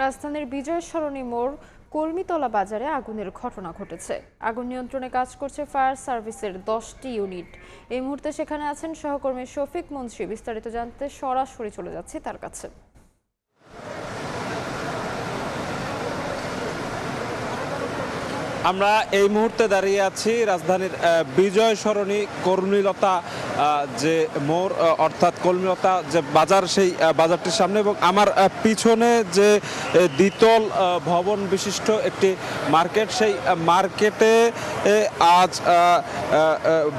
রাজধানীর বিজয় সরণি মোড় কলমিতলা বাজারে আগুনের ঘটনা ঘটেছে। আগুন নিয়ন্ত্রণে কাজ করছে ফায়ার সার্ভিসের 10টি ইউনিট। এই মুহূর্তে সেখানে আছেন সহকর্মী শফিক মুন্সি। বিস্তারিত জানতে সরাসরি চলে যাচ্ছি তার কাছে। আমরা এই মুহূর্তে দাঁড়িয়ে আছি রাজধানীর বিজয় সরণি কর্মীলতা যে মোড় অর্থাৎ কর্মীলতা যে বাজার, সেই বাজারটির সামনে, এবং আমার পিছনে যে দ্বিতল ভবন বিশিষ্ট একটি মার্কেট, সেই মার্কেটে আজ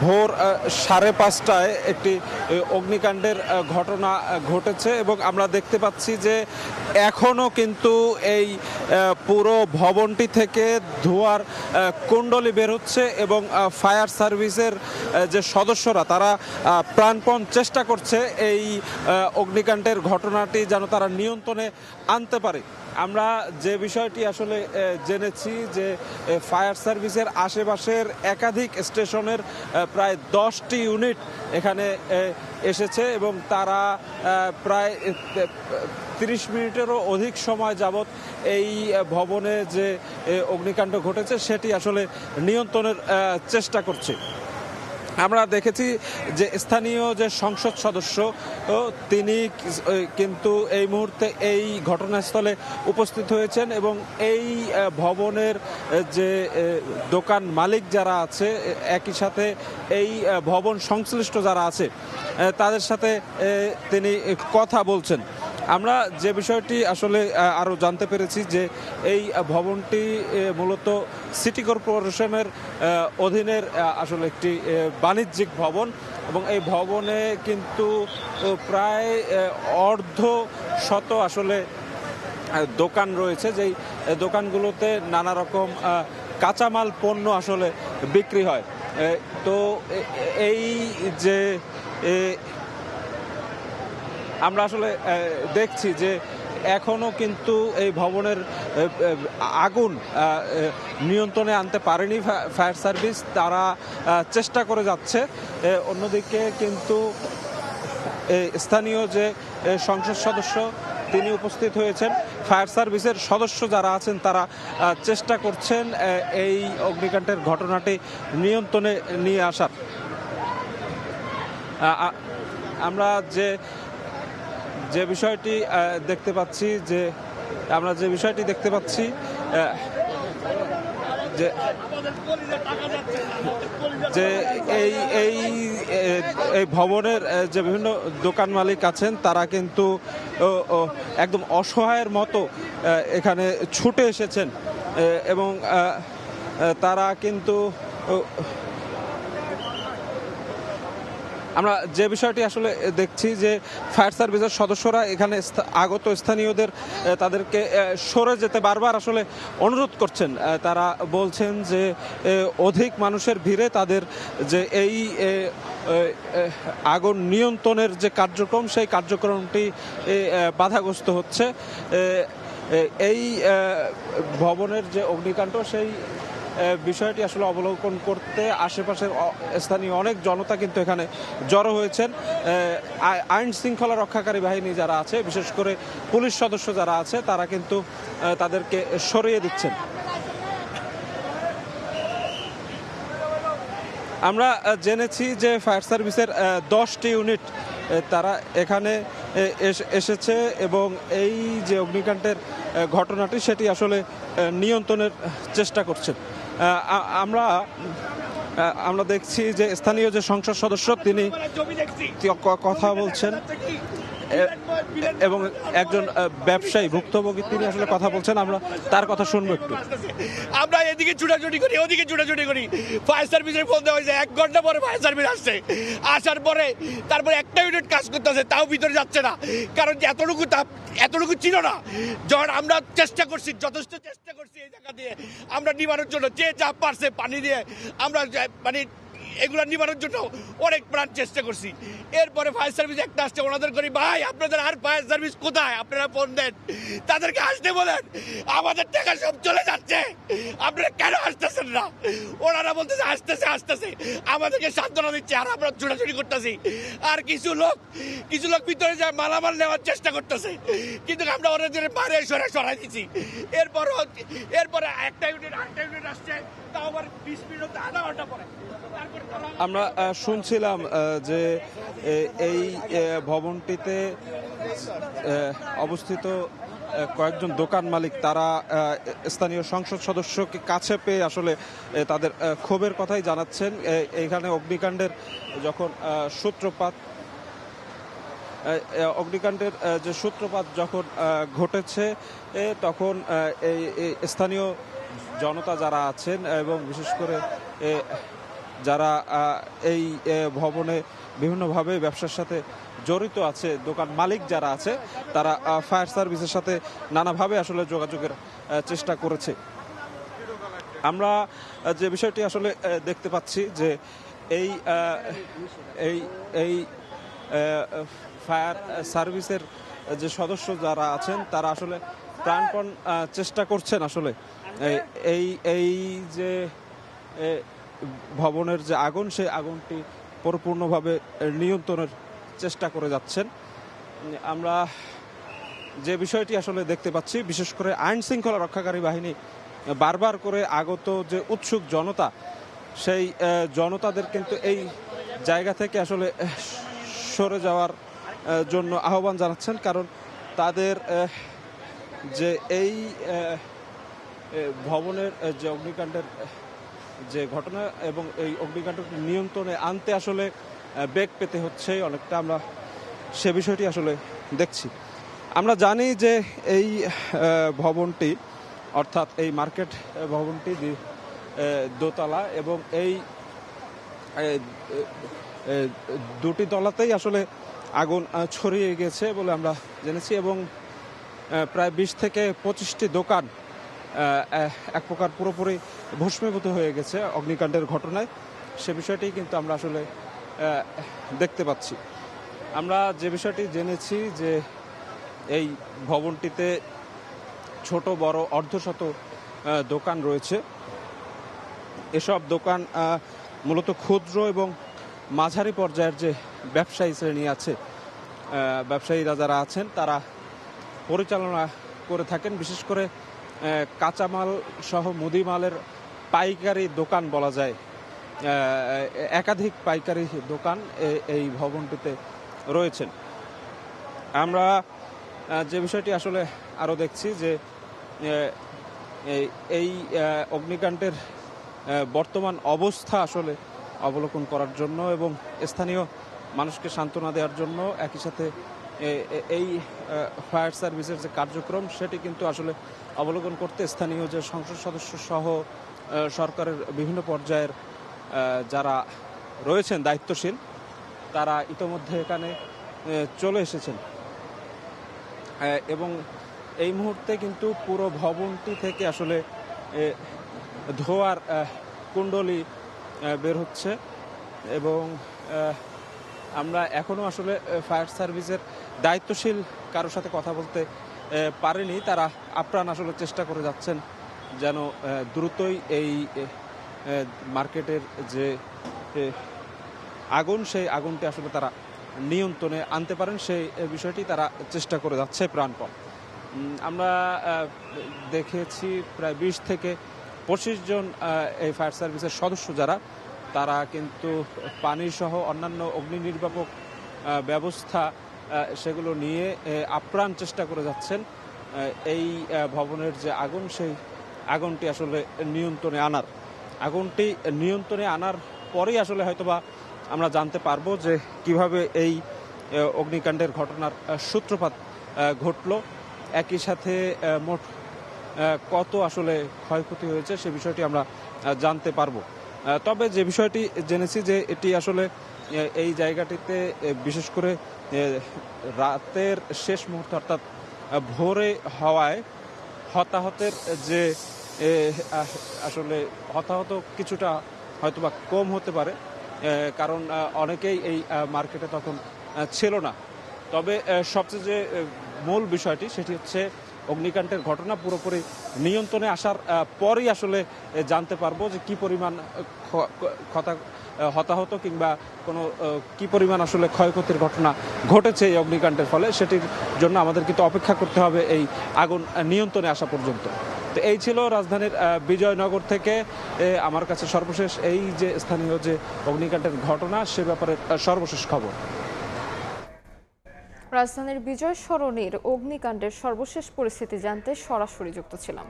ভোর 5:30টায় একটি অগ্নিকাণ্ডের ঘটনা ঘটেছে এবং আমরা দেখতে পাচ্ছি যে এখনও কিন্তু এই পুরো ভবনটি থেকে ধোঁয়ার কুণ্ডলী বের হচ্ছে এবং ফায়ার সার্ভিসের যে সদস্যরা তারা প্রাণপণ চেষ্টা করছে এই অগ্নিকাণ্ডের ঘটনাটি যেন তারা নিয়ন্ত্রণে আনতে পারে। আমরা যে বিষয়টি আসলে জেনেছি যে ফায়ার সার্ভিসের আশেপাশের একাধিক স্টেশনের প্রায় 10টি ইউনিট এখানে এসেছে এবং তারা প্রায় 30 মিনিটেরও অধিক সময় যাবৎ এই ভবনে যে অগ্নিকাণ্ড ঘটেছে সেটি আসলে নিয়ন্ত্রণের চেষ্টা করছে। আমরা দেখেছি যে স্থানীয় যে সংসদ সদস্য তিনি কিন্তু এই মুহূর্তে এই ঘটনাস্থলে উপস্থিত হয়েছেন এবং এই ভবনের যে দোকান মালিক যারা আছে, একই সাথে এই ভবন সংশ্লিষ্ট যারা আছে তাদের সাথে তিনি কথা বলছেন। আমরা যে বিষয়টি আসলে আরও জানতে পেরেছি যে এই ভবনটি মূলত সিটি কর্পোরেশনের অধীনের আসলে একটি বাণিজ্যিক ভবন এবং এই ভবনে কিন্তু প্রায় অর্ধশত আসলে দোকান রয়েছে, যেই দোকানগুলোতে নানা রকম কাঁচামাল পণ্য আসলে বিক্রি হয়। তো এই যে আমরা আসলে দেখছি যে এখনও কিন্তু এই ভবনের আগুন নিয়ন্ত্রণে আনতে পারেনি ফায়ার সার্ভিস, তারা চেষ্টা করে যাচ্ছে। অন্যদিকে কিন্তু স্থানীয় যে সংসদ সদস্য তিনি উপস্থিত হয়েছেন, ফায়ার সার্ভিসের সদস্য যারা আছেন তারা চেষ্টা করছেন এই অগ্নিকাণ্ডের ঘটনাটি নিয়ন্ত্রণে নিয়ে আসার। আমরা যে বিষয়টি দেখতে পাচ্ছি যে এই ভবনের যে বিভিন্ন দোকান মালিক আছেন তারা কিন্তু একদম অসহায়ের মতো এখানে ছুটে এসেছেন এবং তারা কিন্তু আমরা যে বিষয়টি আসলে দেখছি যে ফায়ার সার্ভিসের সদস্যরা এখানে আগত স্থানীয়দের তাদেরকে সরে যেতে বারবার আসলে অনুরোধ করছেন। তারা বলছেন যে অধিক মানুষের ভিড়ে তাদের যে এই আগুন নিয়ন্ত্রণের যে কার্যক্রম, সেই কার্যক্রমটি বাধাগ্রস্ত হচ্ছে। এই ভবনের যে অগ্নিকাণ্ড, সেই বিষয়টি আসলে অবলোকন করতে আশেপাশের স্থানীয় অনেক জনতা কিন্তু এখানে জড়ো হয়েছেন। আইন শৃঙ্খলা রক্ষাকারী বাহিনী যারা আছে, বিশেষ করে পুলিশ সদস্য যারা আছে, তারা কিন্তু তাদেরকে সরিয়ে দিচ্ছেন। আমরা জেনেছি যে ফায়ার সার্ভিসের 10টি ইউনিট তারা এখানে এসেছে এবং এই যে অগ্নিকাণ্ডের ঘটনাটি সেটি আসলে নিয়ন্ত্রণের চেষ্টা করছেন। আমরা দেখছি যে স্থানীয় যে সংসদ সদস্য তিনি কথা বলছেন এবং একজন ব্যবসায়ী ভুক্তভোগী তিনি আসলে কথা বলছেন। আমরা তার কথা শুনবো একটু। আমরা এদিকে ছুটাছুটি করি, ওদিকে ছুটাছুটি করি, ফায়ার সার্ভিসের ফোন দেওয়া হয়েছে, 1 ঘন্টা পরে ফায়ার সার্ভিস আসছে। আসার পরে তারপরে একটা ইউনিট কাজ করতেছে, তাও ভিতরে যাচ্ছে না, কারণ এতটুকু তাপ এতটুকু ছিল না। যখন আমরা চেষ্টা করছি, যথেষ্ট চেষ্টা করছি এই জায়গা দিয়ে আমরা নিবানোর জন্য, যে যা পারছে পানি দিয়ে আমরা মানে এগুলো নিবারণের জন্য অনেক প্রাণ চেষ্টা করছি। এরপরে ফায়ার সার্ভিস একটা আসছে, ওনাদের করি ভাই আপনাদের আর ফায়ার সার্ভিস কোথায়, আপনারা ফোন দেন, তাদেরকে আসতে বলেন, আমাদের টাকা সব চলে যাচ্ছে, আপনারা কেন আসতেছেন না? ওনারা বলতেছে আসতেছে আসতেছে, আমাদেরকে সান্ত্বনা দিচ্ছে, আর আমরা ছোটাছুটি করতেছি। আর কিছু লোক ভিতরে যায় মালামাল নেওয়ার চেষ্টা করতেছে, কিন্তু আমরা ওদের বাইরে সরাই দিচ্ছি। এরপরে একটা ইউনিট আসছে, তাও আবার 20 মিনিট আধা ঘন্টা পরে। আমরা শুনছিলাম যে এই ভবনটিতে অবস্থিত কয়েকজন দোকান মালিক তারা স্থানীয় সংসদ সদস্যকে কাছে পেয়ে আসলে তাদের ক্ষোভের কথাই জানাচ্ছেন। এইখানে অগ্নিকাণ্ডের যখন অগ্নিকাণ্ডের যে সূত্রপাত যখন ঘটেছে তখন এই স্থানীয় জনতা যারা আছেন এবং বিশেষ করে যারা এই ভবনে বিভিন্নভাবে ব্যবসার সাথে জড়িত আছে, দোকান মালিক যারা আছে, তারা ফায়ার সার্ভিসের সাথে নানাভাবে আসলে যোগাযোগের চেষ্টা করেছে। আমরা যে বিষয়টি আসলে দেখতে পাচ্ছি যে এই এই এই ফায়ার সার্ভিসের যে সদস্য যারা আছেন তারা আসলে প্রাণপণ চেষ্টা করছেন আসলে এই যে ভবনের যে আগুন, সেই আগুনটি পরিপূর্ণভাবে নিয়ন্ত্রণের চেষ্টা করে যাচ্ছেন। আমরা যে বিষয়টি আসলে দেখতে পাচ্ছি, বিশেষ করে আইন শৃঙ্খলা রক্ষাকারী বাহিনী বারবার করে আগত যে উৎসুক জনতা, সেই জনতাদের কিন্তু এই জায়গা থেকে আসলে সরে যাওয়ার জন্য আহ্বান জানাচ্ছেন। কারণ তাদের যে এই ভবনের যে অগ্নিকাণ্ডের যে ঘটনা এবং এই অগ্নিকাণ্ডকে নিয়ন্ত্রণে আনতে আসলে বেগ পেতে হচ্ছে অনেকটা, আমরা সে বিষয়টি আসলে দেখছি। আমরা জানি যে এই ভবনটি অর্থাৎ এই মার্কেট ভবনটি দোতলা এবং এই দুটি তলাতেই আসলে আগুন ছড়িয়ে গেছে বলে আমরা জেনেছি এবং প্রায় 20 থেকে 25টি দোকান এক প্রকার পুরোপুরি ভস্মীভূত হয়ে গেছে অগ্নিকাণ্ডের ঘটনায়। সে বিষয়টি কিন্তু আমরা আসলে দেখতে পাচ্ছি। আমরা যে বিষয়টি জেনেছি যে এই ভবনটিতে ছোট বড় অর্ধশত দোকান রয়েছে। এসব দোকান মূলত ক্ষুদ্র এবং মাঝারি পর্যায়ের যে ব্যবসায়ী শ্রেণী আছে, ব্যবসায়ীরা যারা আছেন তারা পরিচালনা করে থাকেন। বিশেষ করে কাঁচামাল সহ মুদিমালের পাইকারি দোকান বলা যায়, একাধিক পাইকারি দোকান এই ভবনটিতে রয়েছেন। আমরা যে বিষয়টি আসলে আরও দেখছি যে এই অগ্নিকাণ্ডের বর্তমান অবস্থা আসলে অবলোকন করার জন্য এবং স্থানীয় মানুষকে সান্ত্বনা দেওয়ার জন্য একই সাথে এই ফায়ার সার্ভিসের যে কার্যক্রম সেটি কিন্তু আসলে অবলোকন করতে স্থানীয় যে সংসদ সদস্য সহ সরকারের বিভিন্ন পর্যায়ের যারা রয়েছেন দায়িত্বশীল, তারা ইতোমধ্যে এখানে চলে এসেছেন এবং এই মুহূর্তে কিন্তু পুরো ভবনটি থেকে আসলে ধোঁয়ার কুণ্ডলী বের হচ্ছে এবং আমরা এখনও আসলে ফায়ার সার্ভিসের দায়িত্বশীল কারোর সাথে কথা বলতে পারেনি। তারা আপ্রাণ আসলে চেষ্টা করে যাচ্ছেন যেন দ্রুতই এই মার্কেটের যে আগুন, সেই আগুনটি আসলে তারা নিয়ন্ত্রণে আনতে পারেন, সেই বিষয়টি তারা চেষ্টা করে যাচ্ছে প্রাণপণ। আমরা দেখেছি প্রায় 20 থেকে 25 জন এই ফায়ার সার্ভিসের সদস্য যারা, তারা কিন্তু পানি সহ অন্যান্য অগ্নি নির্বাপক ব্যবস্থা সেগুলো নিয়ে আপ্রাণ চেষ্টা করে যাচ্ছেন এই ভবনের যে আগুন, সেই আগুনটি আসলে নিয়ন্ত্রণে আনার। আগুনটি নিয়ন্ত্রণে আনার পরেই আসলে হয়তোবা আমরা জানতে পারবো যে কিভাবে এই অগ্নিকাণ্ডের ঘটনার সূত্রপাত ঘটলো, একই সাথে মোট কত আসলে ক্ষয়ক্ষতি হয়েছে সে বিষয়টি আমরা জানতে পারবো। তবে যে বিষয়টি জেনেছি যে এটি আসলে এই জায়গাটিতে বিশেষ করে রাতের শেষ মুহূর্তে অর্থাৎ ভোরে হওয়ায় হতাহতের যে আসলে হতাহত কিছুটা হয়তোবা কম হতে পারে, কারণ অনেকেই এই মার্কেটে তখন ছিল না। তবে সবচেয়ে যে মূল বিষয়টি সেটি হচ্ছে অগ্নিকাণ্ডের ঘটনা পুরোপুরি নিয়ন্ত্রণে আসার পরই আসলে জানতে পারবো যে কি পরিমাণ হতাহত কিংবা কোনো কি পরিমাণ আসলে ক্ষয়ক্ষতির ঘটনা ঘটেছে এই অগ্নিকাণ্ডের ফলে, সেটির জন্য আমাদের কিন্তু অপেক্ষা করতে হবে এই আগুন নিয়ন্ত্রণে আসা পর্যন্ত। তো এই ছিল রাজধানীর বিজয়নগর থেকে আমার কাছে সর্বশেষ এই যে স্থানীয় যে অগ্নিকাণ্ডের ঘটনা সে ব্যাপারে সর্বশেষ খবর। রাজধানীর বিজয় সরণির অগ্নিকাণ্ডের সর্বশেষ পরিস্থিতি জানতে সরাসরি যুক্ত ছিলাম।